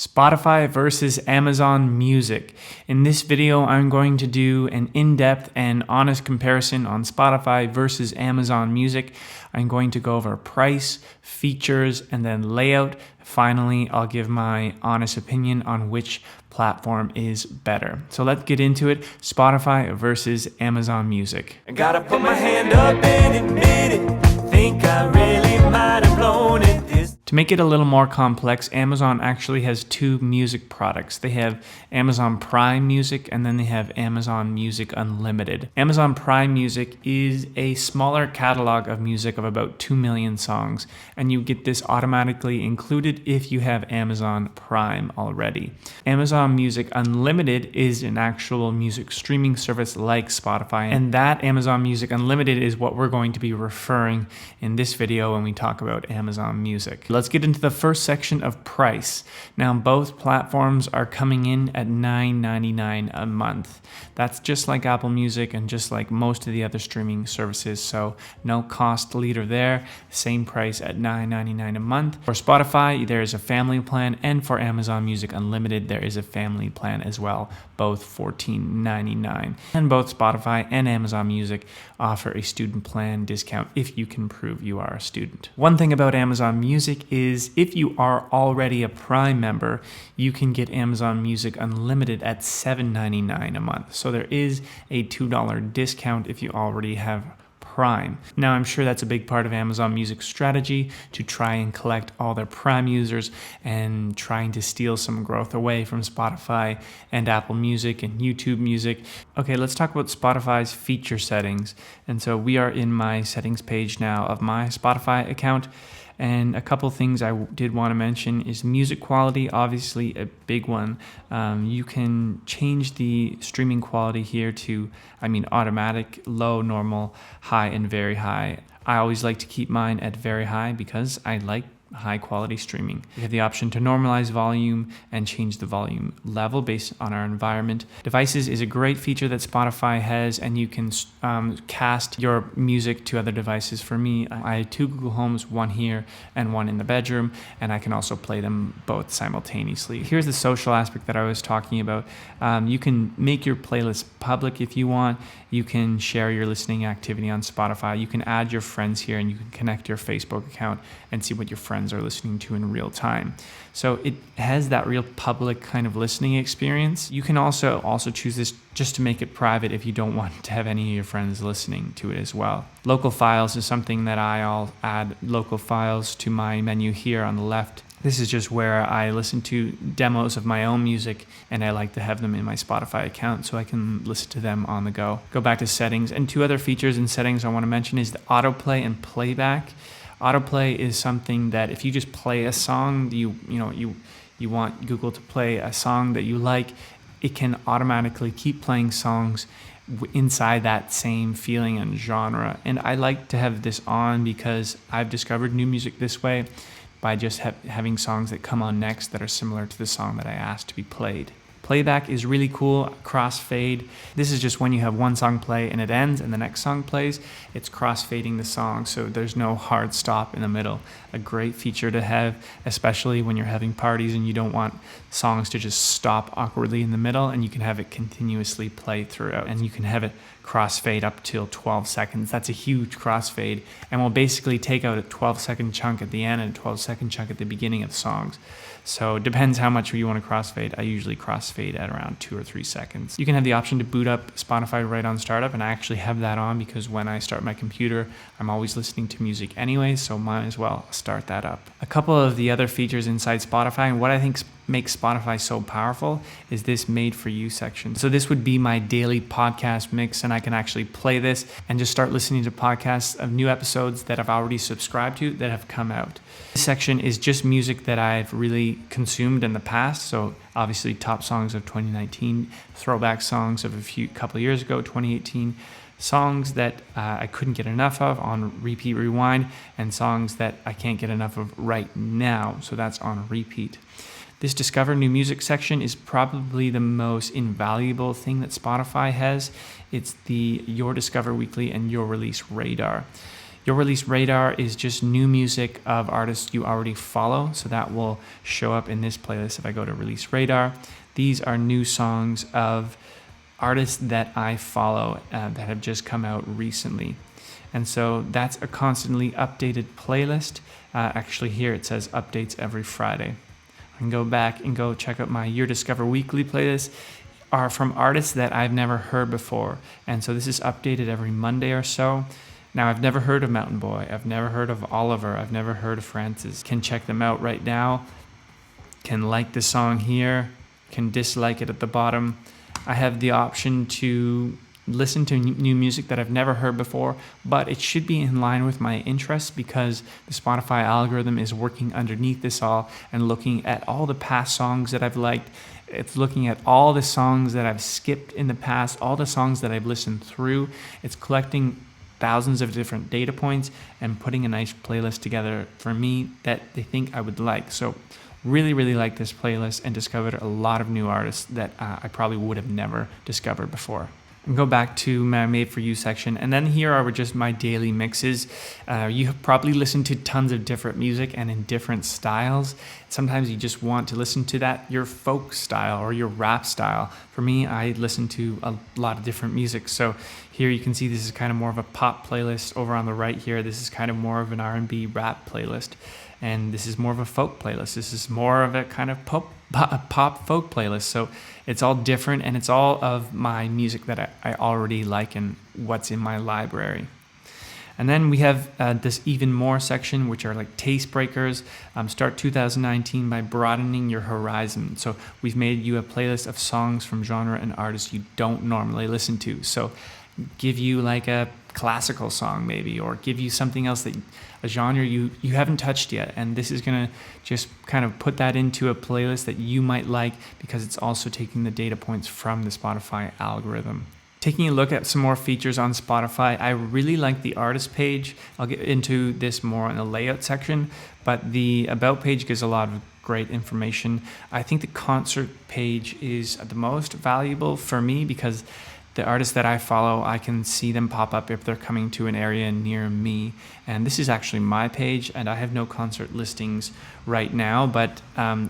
Spotify versus Amazon Music. In this video, I'm going to do an in-depth and honest comparison on Spotify versus Amazon Music. I'm going to go over price, features, and then layout. Finally, I'll give my honest opinion on which platform is better. So let's get into it. Spotify versus Amazon Music. I gotta put my hand up and admit it. Think I really might have blown it. To make it a little more complex, Amazon actually has two music products. They have Amazon Prime Music and then they have Amazon Music Unlimited. Amazon Prime Music is a smaller catalog of music of about 2 million songs, and you get this automatically included if you have Amazon Prime already. Amazon Music Unlimited is an actual music streaming service like Spotify, and that Amazon Music Unlimited is what we're going to be referring in this video when we talk about Amazon Music. Let's get into the first section of price. Now, both platforms are coming in at $9.99 a month. That's just like Apple Music and just like most of the other streaming services, so no cost leader there. Same price at $9.99 a month. For Spotify, there is a family plan, and for Amazon Music Unlimited, there is a family plan as well, both $14.99. And both Spotify and Amazon Music offer a student plan discount if you can prove you are a student. One thing about Amazon Music is if you are already a Prime member, you can get Amazon Music Unlimited at $7.99 a month. So there is a $2 discount if you already have Prime. Now, I'm sure that's a big part of Amazon Music's strategy to try and collect all their Prime users and trying to steal some growth away from Spotify and Apple Music and YouTube Music. Okay, let's talk about Spotify's feature settings. And so we are in my settings page now of my Spotify account. And a couple things I did want to mention is music quality, obviously a big one. You can change the streaming quality here to, automatic, low, normal, high, and very high. I always like to keep mine at very high because I like high quality streaming. We have the option to normalize volume and change the volume level based on our environment. Devices is a great feature that Spotify has, and you can cast your music to other devices. For me, I have two Google Homes, one here and one in the bedroom, and I can also play them both simultaneously. Here's the social aspect that I was talking about. You can make your playlist public if you want. You can share your listening activity on Spotify. You can add your friends here, and you can connect your Facebook account and see what your friends are listening to in real time. So it has that real public kind of listening experience. You can also choose this just to make it private if you don't want to have any of your friends listening to it as well. Local files is something that I'll add local files to my menu here on the left. This is just where I listen to demos of my own music, and I like to have them in my Spotify account so I can listen to them on the go. Go back to settings, and two other features in settings I want to mention is the autoplay and playback. Autoplay is something that if you just play a song, you want Google to play a song that you like, it can automatically keep playing songs inside that same feeling and genre. And I like to have this on because I've discovered new music this way by just having songs that come on next that are similar to the song that I asked to be played. Playback is really cool, crossfade. This is just when you have one song play and it ends and the next song plays. It's crossfading the song, so there's no hard stop in the middle. A great feature to have, especially when you're having parties and you don't want songs to just stop awkwardly in the middle, and you can have it continuously play throughout, and you can have it crossfade up till 12 seconds. That's a huge crossfade, and will basically take out a 12-second chunk at the end and a 12-second chunk at the beginning of the songs. So it depends how much you want to crossfade. I usually crossfade at around 2 or 3 seconds. You can have the option to boot up Spotify right on startup, and I actually have that on because when I start my computer, I'm always listening to music anyway, so might as well start that up. A couple of the other features inside Spotify, and what I think makes Spotify so powerful is this made for you section. So this would be my daily podcast mix, and I can actually play this and just start listening to podcasts of new episodes that I've already subscribed to that have come out. This section is just music that I've really consumed in the past. So obviously top songs of 2019, throwback songs of couple of years ago, 2018, songs that I couldn't get enough of on repeat rewind, and songs that I can't get enough of right now. So that's on repeat. This Discover New Music section is probably the most invaluable thing that Spotify has. It's the Your Discover Weekly and Your Release Radar. Your Release Radar is just new music of artists you already follow. So that will show up in this playlist if I go to Release Radar. These are new songs of artists that I follow that have just come out recently. And so that's a constantly updated playlist. Actually here it says updates every Friday. I can go back and go check out my Your Discover Weekly playlist are from artists that I've never heard before. And so this is updated every Monday or so. Now, I've never heard of Mountain Boy. I've never heard of Oliver. I've never heard of Francis. Can check them out right now. Can like the song here. Can dislike it at the bottom. I have the option to listen to new music that I've never heard before, but it should be in line with my interests because the Spotify algorithm is working underneath this all and looking at all the past songs that I've liked. It's looking at all the songs that I've skipped in the past, all the songs that I've listened through. It's collecting thousands of different data points and putting a nice playlist together for me that they think I would like. So really, really like this playlist and discovered a lot of new artists that I probably would have never discovered before. And go back to my Made For You section. And then here are just my daily mixes. You have probably listened to tons of different music and in different styles. Sometimes you just want to listen to that, your folk style or your rap style. For me, I listen to a lot of different music. So here you can see this is kind of more of a pop playlist. Over on the right here, this is kind of more of an R&B rap playlist. And this is more of a folk playlist. This is more of a kind of pop folk playlist. So it's all different and it's all of my music that I already like and what's in my library. And then we have this even more section, which are like taste breakers. Start 2019 by broadening your horizon. So we've made you a playlist of songs from genre and artists you don't normally listen to. So give you like a classical song maybe, or give you something else, that a genre you haven't touched yet. And this is going to just kind of put that into a playlist that you might like because it's also taking the data points from the Spotify algorithm. Taking a look at some more features on Spotify, I really like the artist page. I'll get into this more in the layout section, but the about page gives a lot of great information. I think the concert page is the most valuable for me because the artists that I follow, I can see them pop up if they're coming to an area near me. And this is actually my page, and I have no concert listings right now, but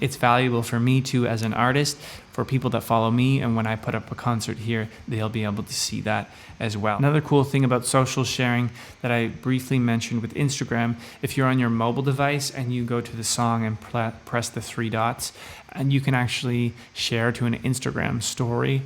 it's valuable for me too as an artist, for people that follow me, and when I put up a concert here, they'll be able to see that as well. Another cool thing about social sharing that I briefly mentioned with Instagram, if you're on your mobile device and you go to the song and press the three dots, and you can actually share to an Instagram story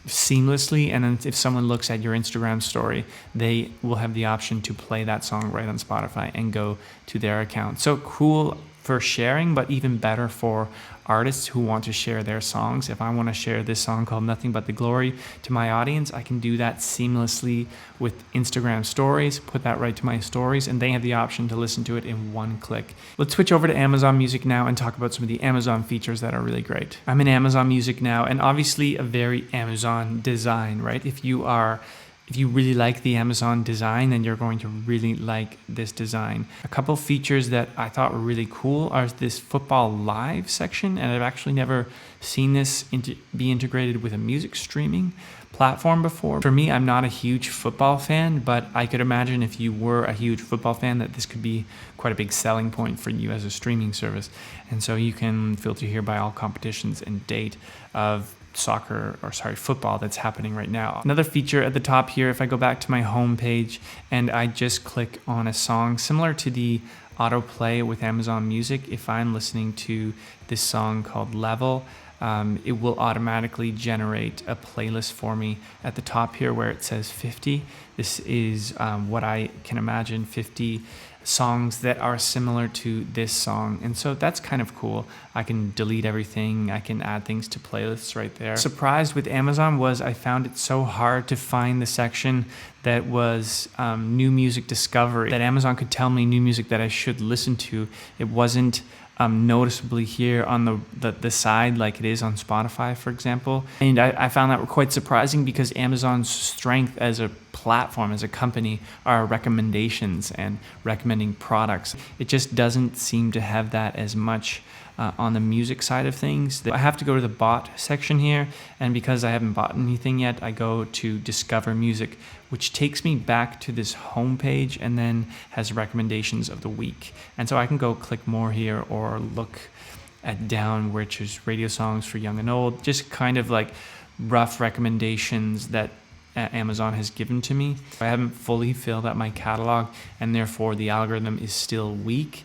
seamlessly, and then if someone looks at your Instagram story, they will have the option to play that song right on Spotify and go to their account. So cool for sharing, but even better for artists who want to share their songs. If I want to share this song called Nothing But the Glory to my audience, I can do that seamlessly with Instagram stories, put that right to my stories, and they have the option to listen to it in one click. Let's switch over to Amazon Music now and talk about some of the Amazon features that are really great. I'm in Amazon Music now, and obviously a very Amazon design, right? If you really like the Amazon design, then you're going to really like this design. A couple features that I thought were really cool are this Football Live section, and I've actually never seen this be integrated with a music streaming platform before. For me, I'm not a huge football fan, but I could imagine if you were a huge football fan that this could be quite a big selling point for you as a streaming service. And so you can filter here by all competitions and date of football that's happening right now. Another feature at the top here, if I go back to my home page and I just click on a song, similar to the autoplay with Amazon Music, if I'm listening to this song called Level, it will automatically generate a playlist for me at the top here where it says 50. This is what I can imagine 50 songs that are similar to this song, and so that's kind of cool. I can delete everything, I can add things to playlists right there. Surprised with Amazon was I found it so hard to find the section that was new music discovery, that Amazon could tell me new music that I should listen to. It wasn't noticeably here on the side like it is on Spotify, for example. And I found that quite surprising because Amazon's strength as a platform, as a company, are recommendations and recommending products. It just doesn't seem to have that as much on the music side of things. I have to go to the bought section here, and because I haven't bought anything yet, I go to Discover Music, which takes me back to this home page and then has recommendations of the week. And so I can go click more here or look at down, which is radio songs for young and old, just kind of like rough recommendations that Amazon has given to me. I haven't fully filled out my catalog, and therefore the algorithm is still weak.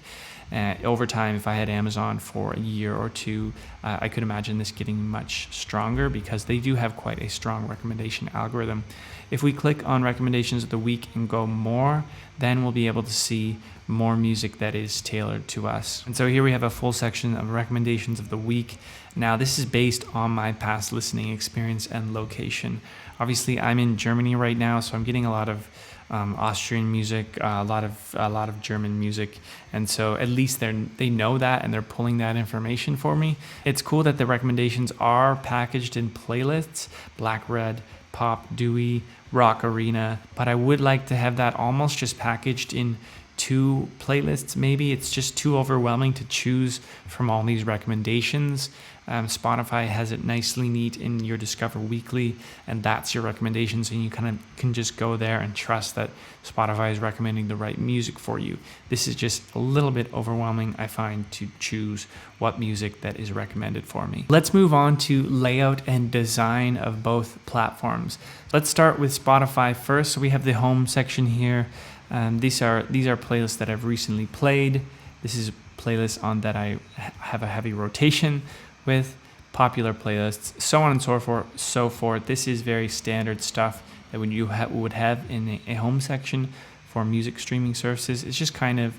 Over time, if I had Amazon for a year or two, I could imagine this getting much stronger, because they do have quite a strong recommendation algorithm. If we click on recommendations of the week and go more, then we'll be able to see more music that is tailored to us. And so here we have a full section of recommendations of the week. Now, this is based on my past listening experience and location. Obviously, I'm in Germany right now, so I'm getting a lot of Austrian music, a lot of German music, and so at least they know that, and they're pulling that information for me. It's cool that the recommendations are packaged in playlists: Black, Red, Pop, Dewy, Rock, Arena. But I would like to have that almost just packaged in 2 playlists. Maybe it's just too overwhelming to choose from all these recommendations. Spotify has it nicely neat in your Discover Weekly, and that's your recommendations, and you kind of can just go there and trust that Spotify is recommending the right music for you. This is just a little bit overwhelming, I find, to choose what music that is recommended for me. Let's move on to layout and design of both platforms. Let's start with Spotify first. So we have the home section here. These are playlists that I've recently played. This is a playlist on that I have a heavy rotation with, popular playlists, so on and so forth. This is very standard stuff that you would have in a home section for music streaming services. It's just kind of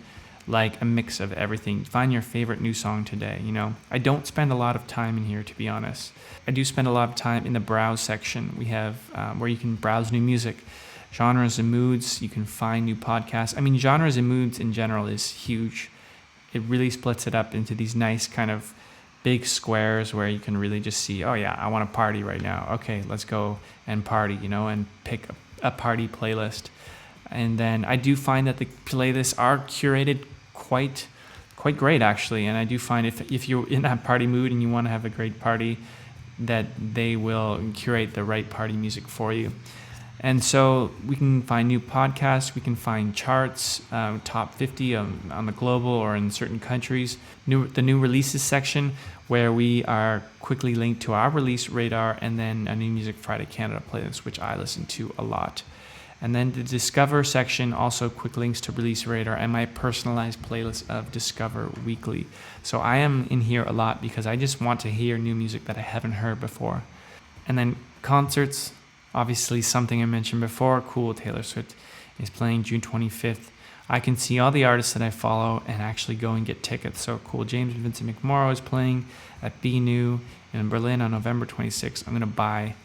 like a mix of everything. Find your favorite new song today. I don't spend a lot of time in here, to be honest. I do spend a lot of time in the browse section. We have where you can browse new music, genres and moods. You can find new podcasts. I mean, genres and moods in general is huge. It really splits it up into these nice kind of big squares where you can really just see, oh yeah, I want to party right now. Okay, let's go and party, and pick a party playlist. And then I do find that the playlists are curated quite great, actually. And I do find if you're in that party mood and you want to have a great party, that they will curate the right party music for you. And so we can find new podcasts, we can find charts, top 50 on the global or in certain countries. The new releases section, where we are quickly linked to our release radar, and then a New Music Friday Canada playlist, which I listen to a lot. And then the Discover section, also quick links to Release Radar and my personalized playlist of Discover Weekly. So I am in here a lot because I just want to hear new music that I haven't heard before. And then concerts, obviously something I mentioned before. Cool, Taylor Swift is playing June 25th. I can see all the artists that I follow and actually go and get tickets. So cool, James and Vincent McMorrow is playing at Be New in Berlin on November 26th. I'm going to buy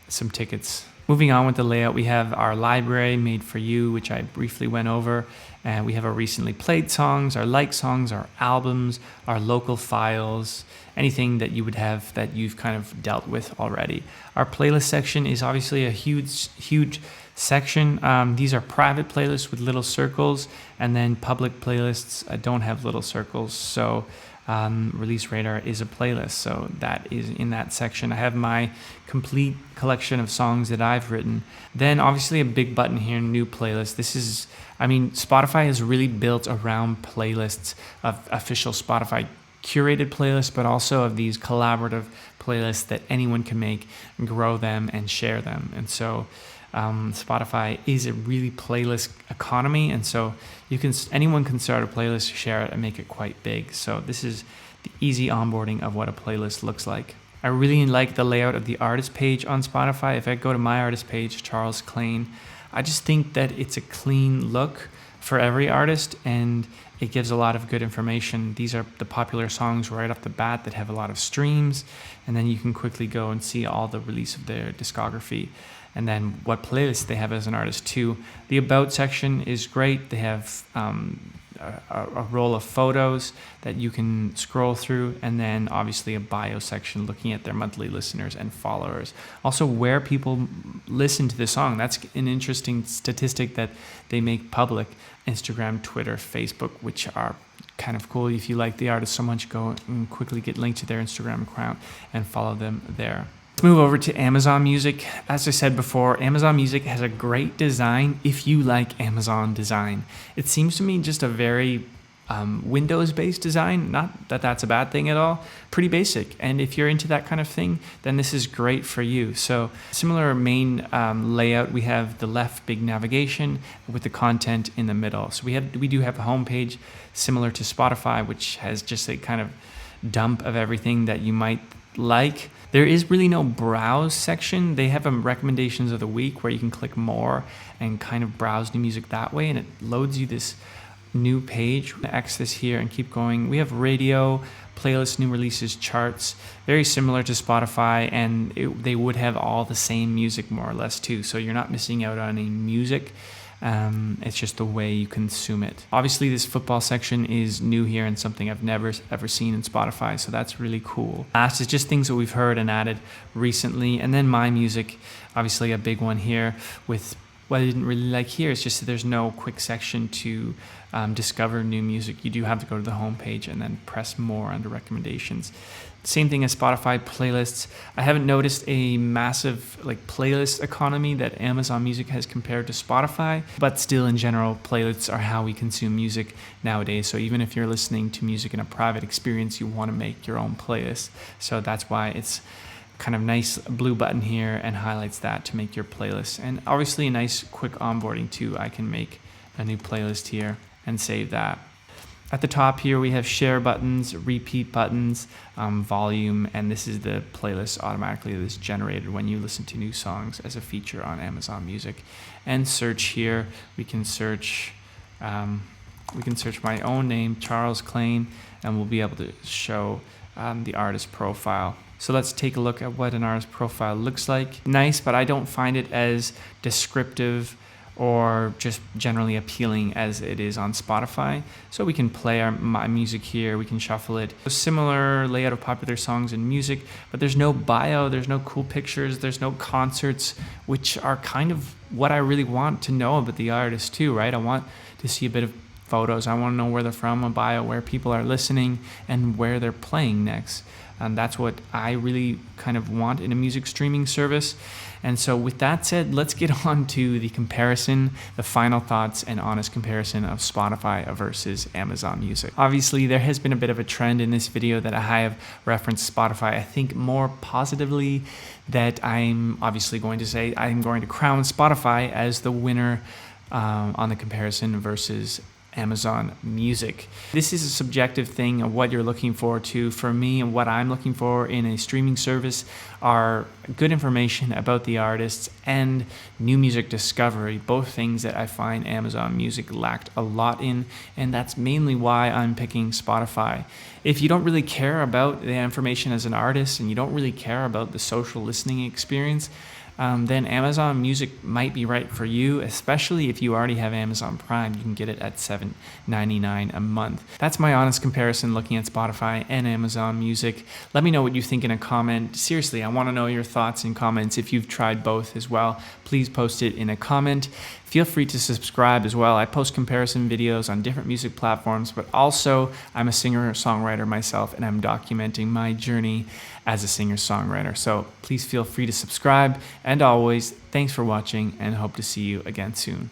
some tickets. Moving on with the layout, we have our library made for you, which I briefly went over. And we have our recently played songs, our liked songs, our albums, our local files, anything that you would have that you've kind of dealt with already. Our playlist section is obviously a huge section. These are private playlists with little circles, and then public playlists don't have little circles. So Release Radar is a playlist, so that is in that section. I have my complete collection of songs that I've written. Then obviously a big button here, new playlist. Spotify has really built around playlists of official Spotify curated playlists, but also of these collaborative playlists that anyone can make and grow them and share them. And so Spotify is a really playlist economy, and so anyone can start a playlist, share it, and make it quite big. So this is the easy onboarding of what a playlist looks like. I really like the layout of the artist page on Spotify. If I go to my artist page, Charles Klein, I just think that it's a clean look for every artist, and it gives a lot of good information. These are the popular songs right off the bat that have a lot of streams, and then you can quickly go and see all the release of their discography, and then what playlists they have as an artist too. The About section is great. They have a roll of photos that you can scroll through, and then obviously a bio section looking at their monthly listeners and followers. Also, where people listen to the song. That's an interesting statistic that they make public. Instagram, Twitter, Facebook, which are kind of cool. If you like the artist so much, go and quickly get linked to their Instagram account and follow them there. Let's move over to Amazon Music. As I said before, Amazon Music has a great design if you like Amazon design. It seems to me just a very Windows-based design. Not that that's a bad thing at all. Pretty basic. And if you're into that kind of thing, then this is great for you. So similar main layout. We have the left big navigation with the content in the middle. So we do have a homepage similar to Spotify, which has just a kind of dump of everything that you might like. There is really no browse section. They have recommendations of the week where you can click more and kind of browse new music that way, and it loads you this new page. X this here and keep going. We have radio, playlist, new releases, charts, very similar to Spotify, and they would have all the same music more or less too. So you're not missing out on any music. It's just the way you consume it. Obviously, this football section is new here and something I've never ever seen in Spotify, so that's really cool. Last is just things that we've heard and added recently, and then My Music, obviously a big one here. With what I didn't really like here is just that there's no quick section to discover new music. You do have to go to the home page and then press more under recommendations. Same thing as Spotify playlists. I haven't noticed a massive playlist economy that Amazon Music has compared to Spotify, but still in general, playlists are how we consume music nowadays. So even if you're listening to music in a private experience, you want to make your own playlist. So that's why it's kind of nice blue button here and highlights that to make your playlist. And obviously a nice quick onboarding too. I can make a new playlist here and save that. At the top here, we have share buttons, repeat buttons, volume, and this is the playlist automatically that is generated when you listen to new songs as a feature on Amazon Music. And search here, we can search my own name, Charles Klein, and we'll be able to show the artist profile. So let's take a look at what an artist profile looks like. Nice, but I don't find it as descriptive or just generally appealing as it is on Spotify. So we can play my music here, we can shuffle it. A similar layout of popular songs and music, but there's no bio, there's no cool pictures, there's no concerts, which are kind of what I really want to know about the artist too, right? I want to see a bit of photos. I want to know where they're from, a bio, where people are listening, and where they're playing next. And that's what I really kind of want in a music streaming service. And so with that said, let's get on to the comparison, the final thoughts and honest comparison of Spotify versus Amazon Music. Obviously, there has been a bit of a trend in this video that I have referenced Spotify, I think more positively, that I'm obviously going to say I'm going to crown Spotify as the winner on the comparison versus Amazon Music. This is a subjective thing of what you're looking for to. For me, and what I'm looking for in a streaming service are good information about the artists and new music discovery, both things that I find Amazon Music lacked a lot in, and that's mainly why I'm picking Spotify. If you don't really care about the information as an artist and you don't really care about the social listening experience, then Amazon Music might be right for you, especially if you already have Amazon Prime. You can get it at $7.99 a month. That's my honest comparison looking at Spotify and Amazon Music. Let me know what you think in a comment. Seriously, I want to know your thoughts in comments. If you've tried both as well, please post it in a comment. Feel free to subscribe as well. I post comparison videos on different music platforms, but also I'm a singer-songwriter myself, and I'm documenting my journey as a singer-songwriter. So please feel free to subscribe. And always, thanks for watching, and hope to see you again soon.